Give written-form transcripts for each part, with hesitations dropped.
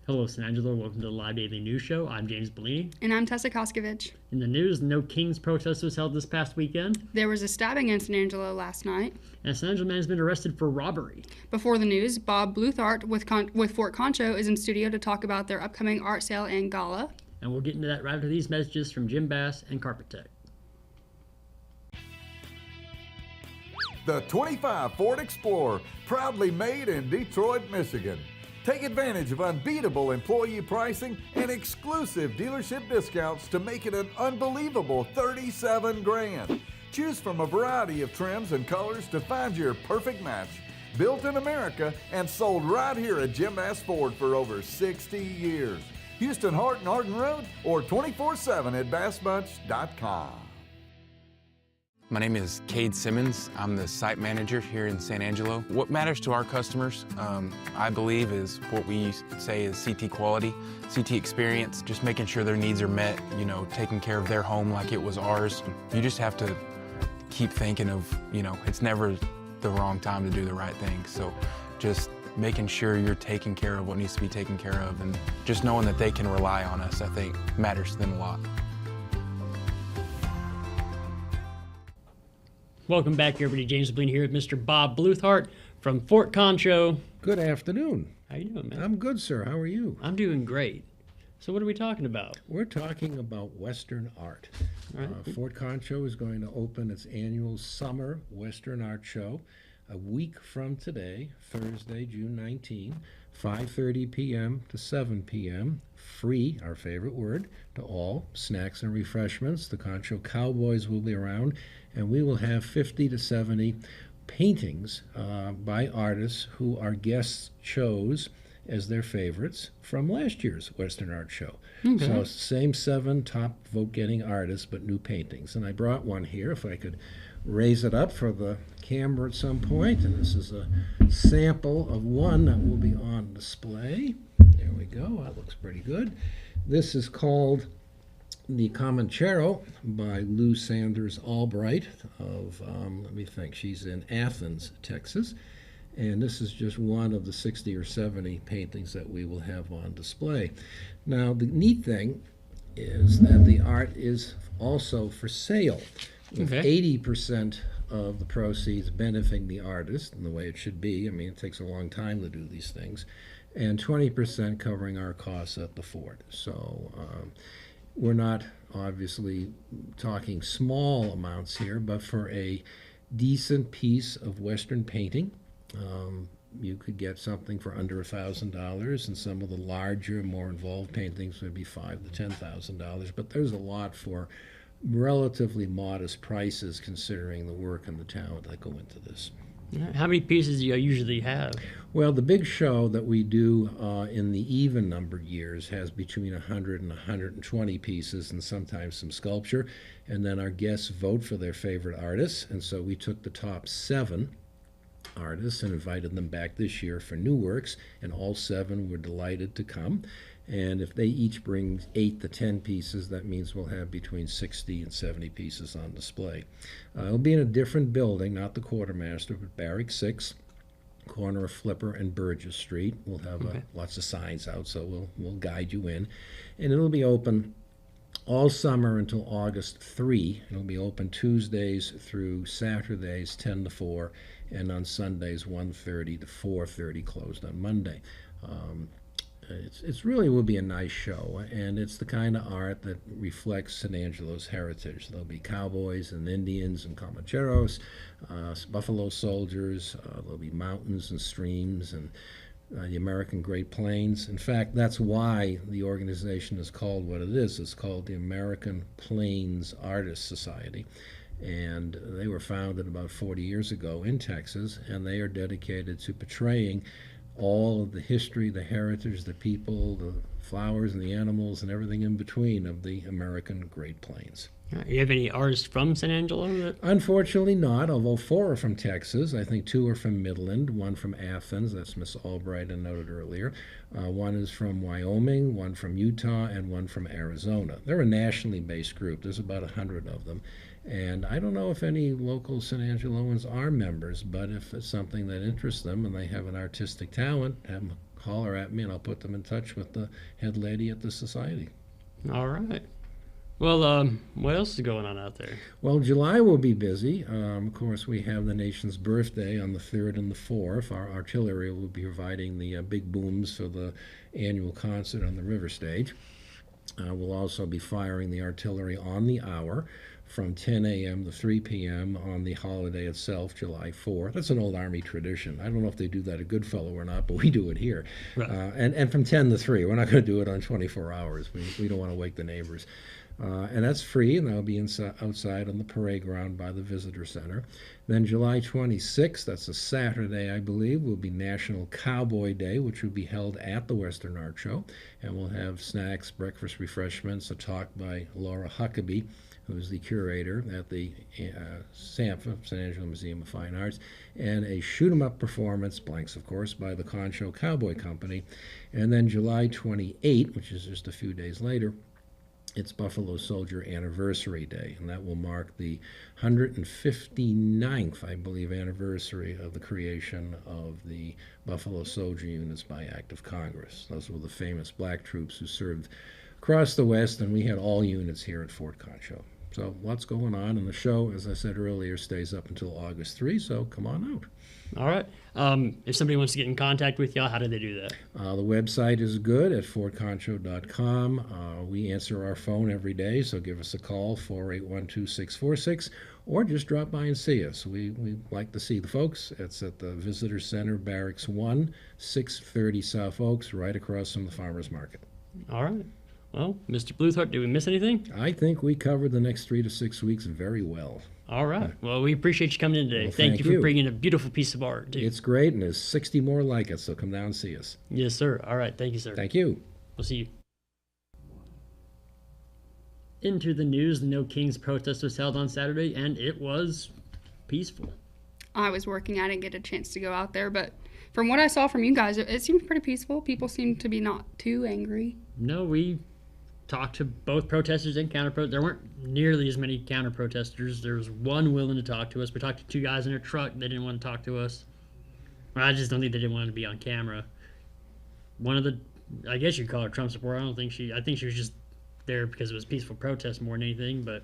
Hello, San Angelo. Welcome to the Live Daily News Show. I'm James Bellini. And I'm Tessa Koskovich. In the news, no King's protest was held this past weekend. There was a stabbing in San Angelo last night. And a San Angelo man has been arrested for robbery. Before the news, Bob Bluthardt with Fort Concho is in studio to talk about their upcoming art sale and gala. And we'll get into that right after these messages from Jim Bass and Carpet Tech. The 25 Ford Explorer, proudly made in Detroit, Michigan. Take advantage of unbeatable employee pricing and exclusive dealership discounts to make it an unbelievable $37,000. Choose from a variety of trims and colors to find your perfect match. Built in America and sold right here at Jim Bass Ford for over 60 years. Houston Hart and Arden Road or 24/7 at bassbunch.com. My name is Cade Simmons. I'm the site manager here in San Angelo. What matters to our customers, I believe, is what we say is CT quality, CT experience, just making sure their needs are met, taking care of their home like it was ours. You just have to keep thinking of, it's never the wrong time to do the right thing. So just making sure you're taking care of what needs to be taken care of, and just knowing that they can rely on us, I think, matters to them a lot. Welcome back, everybody. James Bellini here with Mr. Bob Bluthardt from Fort Concho. Good afternoon. How you doing, man? I'm good, sir. How are you? I'm doing great. So what are we talking about? We're talking about Western art. All right. Fort Concho is going to open its annual summer Western art show a week from today, Thursday, June 19, 5:30 p.m. to 7 p.m. Free, our favorite word, to all. Snacks and refreshments. The Concho Cowboys will be around, and we will have 50 to 70 paintings by artists who our guests chose as their favorites from last year's Western Art Show. Okay. So same 7 top vote-getting artists, but new paintings. And I brought one here, if I could raise it up for the camera at some point. And this is a sample of one that will be on display. There we go. That looks pretty good. This is called The Comanchero by Lou Sanders Albright of, let me think, she's in Athens, Texas. And this is just one of the 60 or 70 paintings that we will have on display. Now, the neat thing is that the art is also for sale, with 80% of the proceeds benefiting the artist, in the way it should be. I mean, it takes a long time to do these things, and 20% covering our costs at the fort. So we're not obviously talking small amounts here, but for a decent piece of Western painting, you could get something for under $1,000, and some of the larger, more involved paintings would be $5,000 to $10,000. But there's a lot for relatively modest prices, considering the work and the talent that go into this. How many pieces do you usually have? Well, the big show that we do in the even-numbered years has between 100 and 120 pieces, and sometimes some sculpture. And then our guests vote for their favorite artists, and so we took the top 7 artists and invited them back this year for new works, and all 7 were delighted to come. And if they each bring 8 to 10 pieces, that means we'll have between 60 and 70 pieces on display. It'll be in a different building, not the Quartermaster, but Barrack 6, corner of Flipper and Burgess Street. We'll have lots of signs out, so we'll guide you in. And it'll be open all summer until August 3. It'll be open Tuesdays through Saturdays, 10 to 4, and on Sundays, 1:30 to 4:30, closed on Monday. It's really will be a nice show, and it's the kind of art that reflects San Angelo's heritage. There'll be cowboys and Indians and Comancheros, buffalo soldiers, there'll be mountains and streams and the American Great Plains. In fact, that's why the organization is called what it is. It's called the American Plains Artists Society. And they were founded about 40 years ago in Texas, and they are dedicated to portraying all of the history, the heritage, the people, the flowers and the animals and everything in between of the American Great Plains. You have any artists from San Angelo? Unfortunately not, although 4 are from Texas. I think 2 are from Midland, 1 from Athens, that's Miss Albright I noted earlier. 1 is from Wyoming, 1 from Utah, and 1 from Arizona. They're a nationally based group. There's about 100 of them. And I don't know if any local San Angeloans are members, but if it's something that interests them and they have an artistic talent, I'm holler at me, and I'll put them in touch with the head lady at the society. All right. Well, what else is going on out there? Well, July will be busy. Of course, we have the nation's birthday on the 3rd and the 4th. Our artillery will be providing the big booms for the annual concert on the river stage. We'll also be firing the artillery on the hour from 10 a.m. to 3 p.m. on the holiday itself, July 4th. That's an old Army tradition. I don't know if they do that at Goodfellow or not, but we do it here. Right. And from 10 to 3. We're not going to do it on 24 hours. We don't want to wake the neighbors. And that's free, and that'll be outside on the parade ground by the Visitor Center. Then July 26th, that's a Saturday, I believe, will be National Cowboy Day, which will be held at the Western Art Show. And we'll have snacks, breakfast, refreshments, a talk by Laura Huckabee, who's the curator at the SAMFA, San Angelo Museum of Fine Arts, and a shoot-'em-up performance, blanks of course, by the Concho Cowboy Company. And then July 28th, which is just a few days later, it's Buffalo Soldier Anniversary Day, and that will mark the 159th, I believe, anniversary of the creation of the Buffalo Soldier units by Act of Congress. Those were the famous black troops who served across the West, and we had all units here at Fort Concho. So lots going on, and the show, as I said earlier, stays up until August 3, so come on out. All right. If somebody wants to get in contact with y'all, how do they do that? The website is good at fortconcho.com. We answer our phone every day, so give us a call, 481-2646, or just drop by and see us. We like to see the folks. It's at the Visitor Center, Barracks 1, 630 South Oaks, right across from the Farmers Market. All right. Well, Mr. Bluthardt, did we miss anything? I think we covered the next 3 to 6 weeks very well. All right. Well, we appreciate you coming in today. Well, thank you you for bringing a beautiful piece of art, too. It's great, and there's 60 more like it, so come down and see us. Yes, sir. All right. Thank you, sir. Thank you. We'll see you. Into the news, the No Kings protest was held on Saturday, and it was peaceful. I was working. I didn't get a chance to go out there, but from what I saw from you guys, it seemed pretty peaceful. People seemed to be not too angry. No, we talked to both protesters and counter-protesters. There weren't nearly as many counter-protesters. There was one willing to talk to us. We talked to 2 guys in a truck. They didn't want to talk to us. Well, I just don't think they didn't want to be on camera. One of the, I guess you'd call her Trump supporter. I think she was just there because it was peaceful protest more than anything, but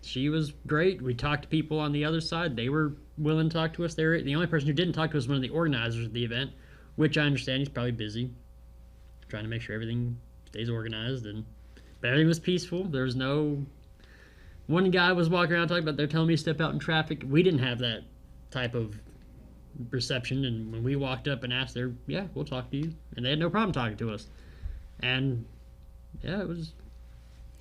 she was great. We talked to people on the other side. They were willing to talk to us. The only person who didn't talk to us was one of the organizers of the event, which I understand he's probably busy trying to make sure everything stays organized, but everything was peaceful. There was no... One guy was walking around talking about they're telling me to step out in traffic. We didn't have that type of reception, and when we walked up and asked, yeah, we'll talk to you. And they had no problem talking to us. And, yeah, it was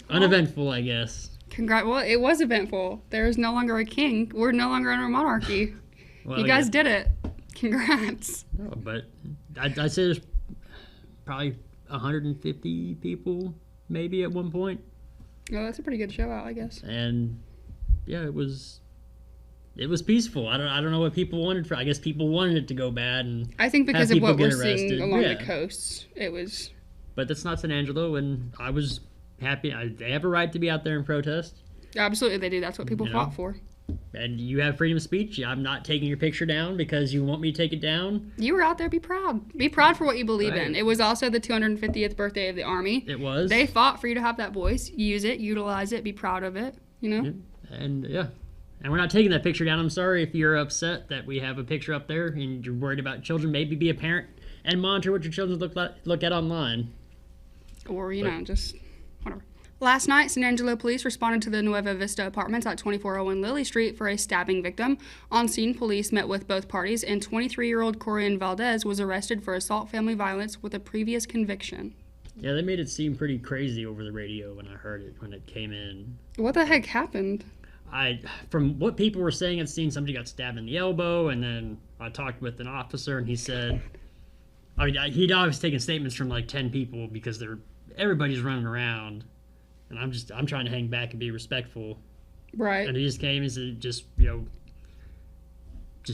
uneventful, I guess. Well, it was eventful. There's no longer a king. We're no longer under monarchy. Well, you guys did it. Congrats. No, but I'd say there's probably 150 people maybe at one point. Oh, that's a pretty good show out, I guess. And yeah, it was peaceful. I don't know what people wanted. I guess people wanted it to go bad, and I think because of what we're arrested. seeing along the coast, it was. But that's not San Angelo, and I was happy. They have a right to be out there and protest. Absolutely, they do. That's what people fought for. And you have freedom of speech. I'm not taking your picture down because you want me to take it down. You were out there. Be proud. Be proud for what you believe in. It was also the 250th birthday of the Army. It was. They fought for you to have that voice. Use it. Utilize it. Be proud of it. You know? Yeah. And, yeah. And we're not taking that picture down. I'm sorry if you're upset that we have a picture up there and you're worried about children. Maybe be a parent and monitor what your children look at online. Or, just whatever. Last night, San Angelo police responded to the Nueva Vista apartments at 2401 Lily Street for a stabbing victim. On scene, police met with both parties, and 23-year-old Corian Valdez was arrested for assault family violence with a previous conviction. Yeah, they made it seem pretty crazy over the radio when I heard it, when it came in. What the heck happened? From what people were saying at the scene, somebody got stabbed in the elbow, and then I talked with an officer, and he said, he'd always taken statements from like 10 people because everybody's running around. And I'm trying to hang back and be respectful. Right. And he just came and said, just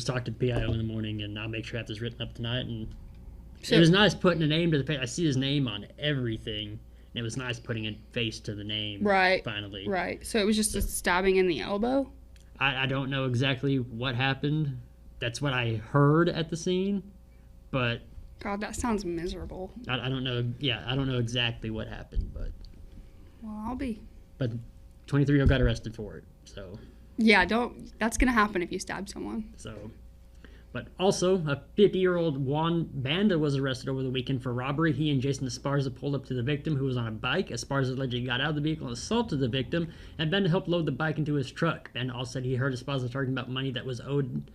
talk to the PIO in the morning, and I'll make sure I have this written up tonight. And it was nice putting a name to the face. I see his name on everything, and it was nice putting a face to the name. Right. Finally. Right. So it was just a stabbing in the elbow? I don't know exactly what happened. That's what I heard at the scene, but God, that sounds miserable. I don't know. Yeah, I don't know exactly what happened, but Well, but 23-year-old got arrested for it. So Yeah, that's going to happen if you stab someone. But also, a 50-year-old Juan Banda was arrested over the weekend for robbery. He and Jason Esparza pulled up to the victim, who was on a bike. Esparza allegedly got out of the vehicle and assaulted the victim, and Banda helped load the bike into his truck. Banda also said he heard Esparza talking about money that was owed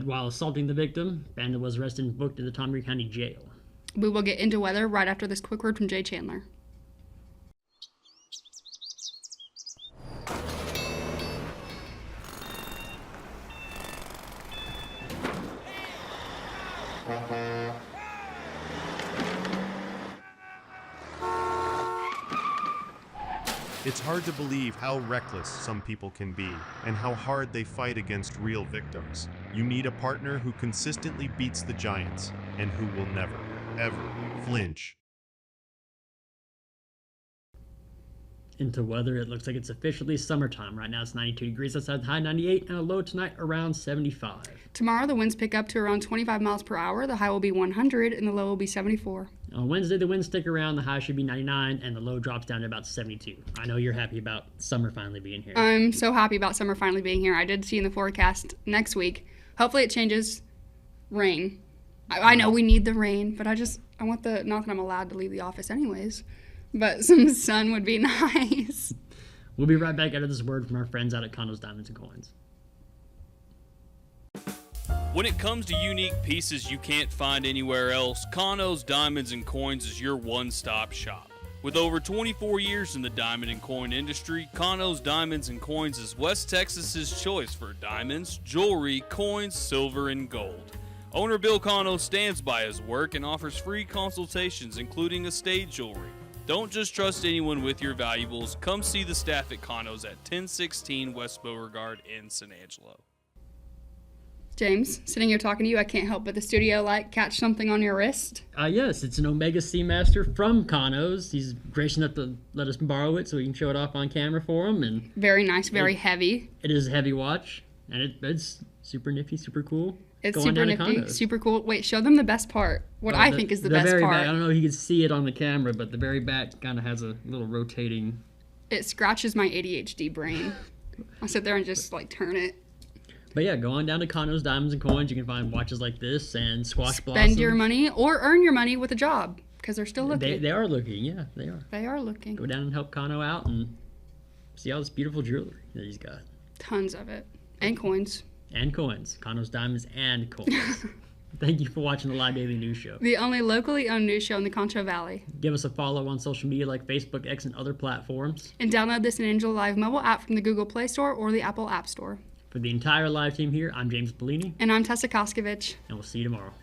while assaulting the victim. Banda was arrested and booked to the Tom Reed County Jail. We will get into weather right after this quick word from Jay Chandler. It's hard to believe how reckless some people can be and how hard they fight against real victims. You need a partner who consistently beats the giants and who will never, ever flinch. Into weather, it looks like it's officially summertime. Right now it's 92 degrees outside, high 98, and a low tonight around 75. Tomorrow, the winds pick up to around 25 miles per hour. The high will be 100, and the low will be 74. On Wednesday, the winds stick around. The high should be 99, and the low drops down to about 72. I know you're happy about summer finally being here. I'm so happy about summer finally being here. I did see in the forecast next week. Hopefully it changes. Rain. I know we need the rain, but I want the, not that I'm allowed to leave the office anyways, but some sun would be nice. We'll be right back after this word from our friends out at Cano's Diamonds and Coins. When it comes to unique pieces you can't find anywhere else, Cano's Diamonds and Coins is your one-stop shop. With over 24 years in the diamond and coin industry, Cano's Diamonds and Coins is West Texas's choice for diamonds, jewelry, coins, silver, and gold. Owner Bill Cano stands by his work and offers free consultations, including estate jewelry. Don't just trust anyone with your valuables. Come see the staff at Cano's at 1016 West Beauregard in San Angelo. James, sitting here talking to you, I can't help but the studio light catch something on your wrist. Yes, it's an Omega Seamaster from Cano's. He's gracious enough to let us borrow it so we can show it off on camera for him. And very nice, very heavy. It is a heavy watch, and it's super nifty, super cool. It's super nifty, super cool. Wait, show them the best part. What I think is the best very part. Back, I don't know if you can see it on the camera, but the very back kind of has a little rotating. It scratches my ADHD brain. I sit there and just turn it. But yeah, go on down to Cano's Diamonds and Coins. You can find watches like this and squash blossoms. Spend your money or earn your money with a job because they're still looking. They are looking, yeah, they are. They are looking. Go down and help Cano out and see all this beautiful jewelry that he's got. Tons of it. And coins. And coins. Cano's Diamonds and Coins. Thank you for watching the Live Daily News Show. The only locally owned news show in the Concho Valley. Give us a follow on social media like Facebook, X, and other platforms. And download the San Angelo Live mobile app from the Google Play Store or the Apple App Store. For the entire live team here, I'm James Bellini. And I'm Tessa Koskovich. And we'll see you tomorrow.